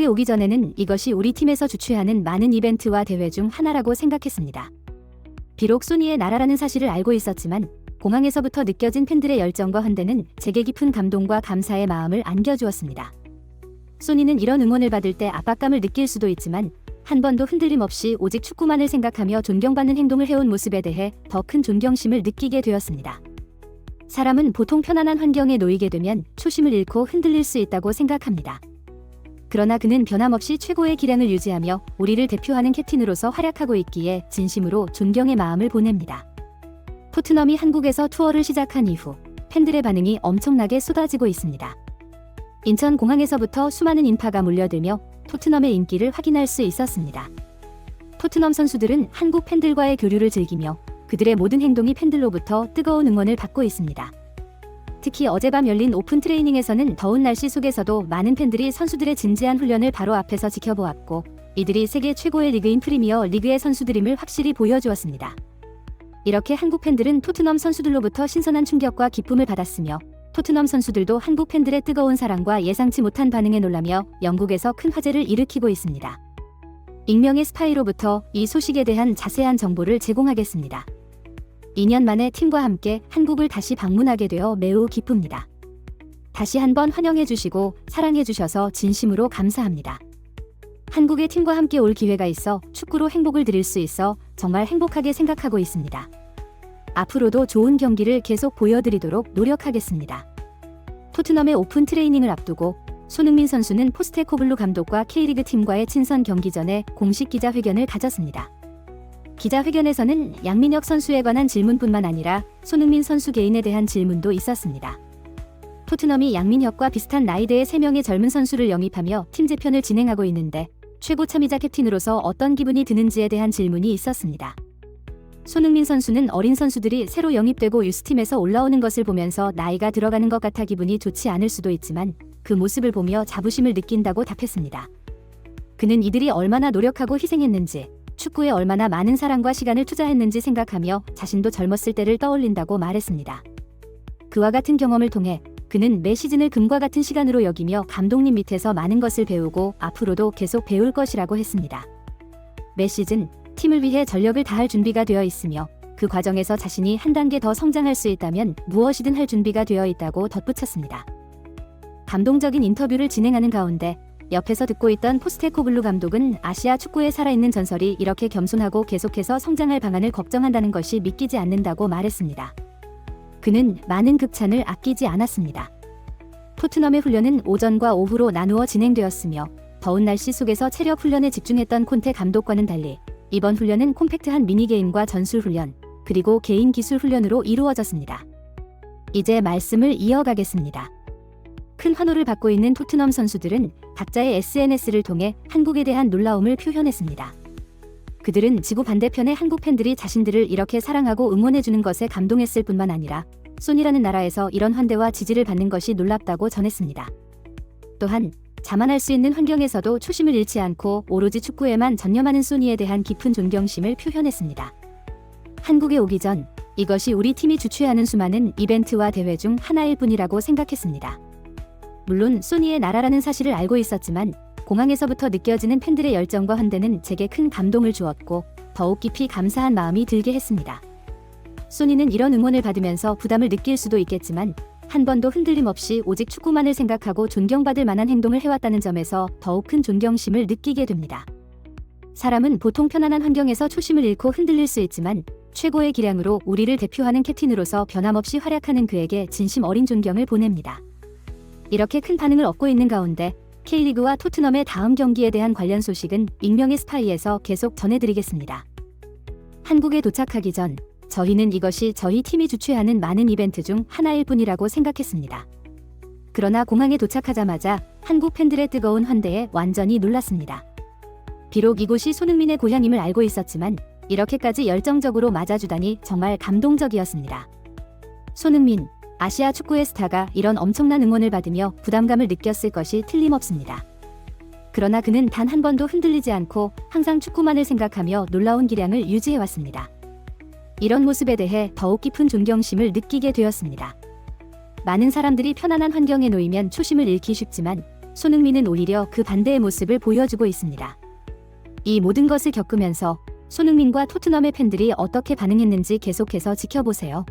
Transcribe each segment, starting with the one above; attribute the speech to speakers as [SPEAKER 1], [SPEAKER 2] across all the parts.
[SPEAKER 1] 한국에 오기 전에는 이것이 우리 팀에서 주최하는 많은 이벤트와 대회 중 하나라고 생각했습니다. 비록 소니의 나라라는 사실을 알고 있었지만 공항에서부터 느껴진 팬들의 열정과 헌대는 제게 깊은 감동과 감사의 마음을 안겨주었습니다. 소니는 이런 응원을 받을 때 압박감을 느낄 수도 있지만 한 번도 흔들림 없이 오직 축구만을 생각하며 존경받는 행동을 해온 모습에 대해 더 큰 존경심을 느끼게 되었습니다. 사람은 보통 편안한 환경에 놓이게 되면 초심을 잃고 흔들릴 수 있다고 생각합니다. 그러나 그는 변함없이 최고의 기량을 유지하며 우리를 대표하는 캡틴으로서 활약하고 있기에 진심으로 존경의 마음을 보냅니다. 토트넘이 한국에서 투어를 시작한 이후 팬들의 반응이 엄청나게 쏟아지고 있습니다. 인천공항에서부터 수많은 인파가 몰려들며 토트넘의 인기를 확인할 수 있었습니다. 토트넘 선수들은 한국 팬들과의 교류를 즐기며 그들의 모든 행동이 팬들로부터 뜨거운 응원을 받고 있습니다. 특히 어젯밤 열린 오픈 트레이닝에서는 더운 날씨 속에서도 많은 팬들이 선수들의 진지한 훈련을 바로 앞에서 지켜보았고 이들이 세계 최고의 리그인 프리미어 리그의 선수들임을 확실히 보여주었습니다. 이렇게 한국 팬들은 토트넘 선수들로부터 신선한 충격과 기쁨을 받았으며 토트넘 선수들도 한국 팬들의 뜨거운 사랑과 예상치 못한 반응에 놀라며 영국에서 큰 화제를 일으키고 있습니다. 익명의 스파이로부터 이 소식에 대한 자세한 정보를 제공하겠습니다. 2년 만에 팀과 함께 한국을 다시 방문하게 되어 매우 기쁩니다. 다시 한번 환영해 주시고 사랑해 주셔서 진심으로 감사합니다. 한국의 팀과 함께 올 기회가 있어 축구로 행복을 드릴 수 있어 정말 행복하게 생각하고 있습니다. 앞으로도 좋은 경기를 계속 보여드리도록 노력하겠습니다. 토트넘의 오픈 트레이닝을 앞두고 손흥민 선수는 포스테코글루 감독과 K리그 팀과의 친선 경기 전에 공식 기자회견을 가졌습니다. 기자회견에서는 양민혁 선수에 관한 질문뿐만 아니라 손흥민 선수 개인에 대한 질문도 있었습니다. 토트넘이 양민혁과 비슷한 나이대의 3명의 젊은 선수를 영입하며 팀 재편을 진행하고 있는데 최고 참이자 캡틴으로서 어떤 기분이 드는지에 대한 질문이 있었습니다. 손흥민 선수는 어린 선수들이 새로 영입되고 유스팀에서 올라오는 것을 보면서 나이가 들어가는 것 같아 기분이 좋지 않을 수도 있지만 그 모습을 보며 자부심을 느낀다고 답했습니다. 그는 이들이 얼마나 노력하고 희생했는지, 축구에 얼마나 많은 사랑과 시간을 투자했는지 생각하며 자신도 젊었을 때를 떠올린다고 말했습니다. 그와 같은 경험을 통해 그는 매 시즌을 금과 같은 시간으로 여기며 감독님 밑에서 많은 것을 배우고 앞으로도 계속 배울 것이라고 했습니다. 매 시즌 팀을 위해 전력을 다할 준비가 되어 있으며 그 과정에서 자신이 한 단계 더 성장할 수 있다면 무엇이든 할 준비가 되어 있다고 덧붙였습니다. 감동적인 인터뷰를 진행하는 가운데 옆에서 듣고 있던 포스테코글루 감독은 아시아 축구에 살아있는 전설이 이렇게 겸손하고 계속해서 성장할 방안을 걱정한다는 것이 믿기지 않는다고 말했습니다. 그는 많은 극찬을 아끼지 않았습니다. 토트넘의 훈련은 오전과 오후로 나누어 진행되었으며 더운 날씨 속에서 체력 훈련에 집중했던 콘테 감독과는 달리 이번 훈련은 콤팩트한 미니게임과 전술 훈련, 그리고 개인 기술 훈련으로 이루어졌습니다. 이제 말씀을 이어가겠습니다. 큰 환호를 받고 있는 토트넘 선수들은 각자의 SNS를 통해 한국에 대한 놀라움을 표현했습니다. 그들은 지구 반대편의 한국 팬들이 자신들을 이렇게 사랑하고 응원해주는 것에 감동했을 뿐만 아니라 소니라는 나라에서 이런 환대와 지지를 받는 것이 놀랍다고 전했습니다. 또한 자만할 수 있는 환경에서도 초심을 잃지 않고 오로지 축구에만 전념하는 소니에 대한 깊은 존경심을 표현했습니다. 한국에 오기 전 이것이 우리 팀이 주최하는 수많은 이벤트와 대회 중 하나일 뿐이라고 생각했습니다. 물론 소니의 나라라는 사실을 알고 있었지만 공항에서부터 느껴지는 팬들의 열정과 헌대는 제게 큰 감동을 주었고 더욱 깊이 감사한 마음이 들게 했습니다. 소니는 이런 응원을 받으면서 부담을 느낄 수도 있겠지만 한 번도 흔들림 없이 오직 축구만을 생각하고 존경받을 만한 행동을 해왔다는 점에서 더욱 큰 존경심을 느끼게 됩니다. 사람은 보통 편안한 환경에서 초심을 잃고 흔들릴 수 있지만 최고의 기량으로 우리를 대표하는 캡틴으로서 변함없이 활약하는 그에게 진심 어린 존경을 보냅니다. 이렇게 큰 반응을 얻고 있는 가운데 K리그와 토트넘의 다음 경기에 대한 관련 소식은 익명의 스파이에서 계속 전해드리겠습니다. 한국에 도착하기 전 저희는 이것이 저희 팀이 주최하는 많은 이벤트 중 하나일 뿐이라고 생각했습니다. 그러나 공항에 도착하자마자 한국 팬들의 뜨거운 환대에 완전히 놀랐습니다. 비록 이곳이 손흥민의 고향임을 알고 있었지만 이렇게까지 열정적으로 맞아주다니 정말 감동적이었습니다. 손흥민, 아시아 축구의 스타가 이런 엄청난 응원을 받으며 부담감을 느꼈을 것이 틀림없습니다. 그러나 그는 단 한 번도 흔들리지 않고 항상 축구만을 생각하며 놀라운 기량을 유지해왔습니다. 이런 모습에 대해 더욱 깊은 존경심을 느끼게 되었습니다. 많은 사람들이 편안한 환경에 놓이면 초심을 잃기 쉽지만 손흥민은 오히려 그 반대의 모습을 보여주고 있습니다. 이 모든 것을 겪으면서 손흥민과 토트넘의 팬들이 어떻게 반응했는지 계속해서 지켜보세요.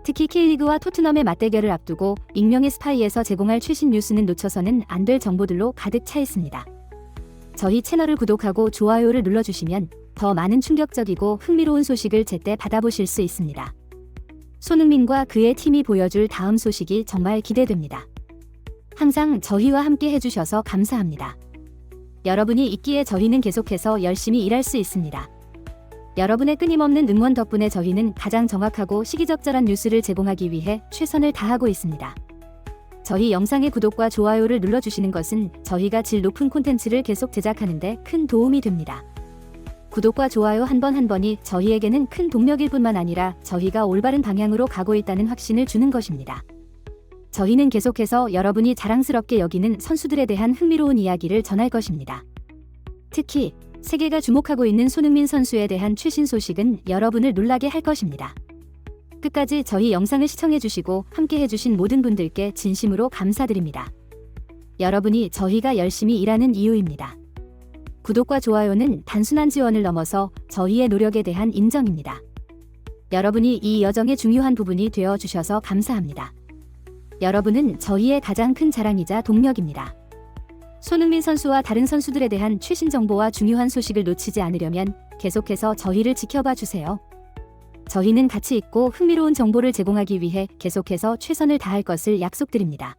[SPEAKER 1] 특히 K리그와 토트넘의 맞대결을 앞두고 익명의 스파이에서 제공할 최신 뉴스는 놓쳐서는 안 될 정보들로 가득 차 있습니다. 저희 채널을 구독하고 좋아요를 눌러주시면 더 많은 충격적이고 흥미로운 소식을 제때 받아보실 수 있습니다. 손흥민과 그의 팀이 보여줄 다음 소식이 정말 기대됩니다. 항상 저희와 함께 해주셔서 감사합니다. 여러분이 있기에 저희는 계속해서 열심히 일할 수 있습니다. 여러분의 끊임없는 응원 덕분에 저희는 가장 정확하고 시기적절한 뉴스를 제공하기 위해 최선을 다하고 있습니다. 저희 영상의 구독과 좋아요를 눌러주시는 것은 저희가 질 높은 콘텐츠를 계속 제작하는 데 큰 도움이 됩니다. 구독과 좋아요 한 번 한 번이 저희에게는 큰 동력일 뿐만 아니라 저희가 올바른 방향으로 가고 있다는 확신을 주는 것입니다. 저희는 계속해서 여러분이 자랑스럽게 여기는 선수들에 대한 흥미로운 이야기를 전할 것입니다. 특히 세계가 주목하고 있는 손흥민 선수에 대한 최신 소식은 여러분을 놀라게 할 것입니다. 끝까지 저희 영상을 시청해주시고 함께해주신 모든 분들께 진심으로 감사드립니다. 여러분이 저희가 열심히 일하는 이유입니다. 구독과 좋아요는 단순한 지원을 넘어서 저희의 노력에 대한 인정입니다. 여러분이 이 여정의 중요한 부분이 되어주셔서 감사합니다. 여러분은 저희의 가장 큰 자랑이자 동력입니다. 손흥민 선수와 다른 선수들에 대한 최신 정보와 중요한 소식을 놓치지 않으려면 계속해서 저희를 지켜봐 주세요. 저희는 가치 있고 흥미로운 정보를 제공하기 위해 계속해서 최선을 다할 것을 약속드립니다.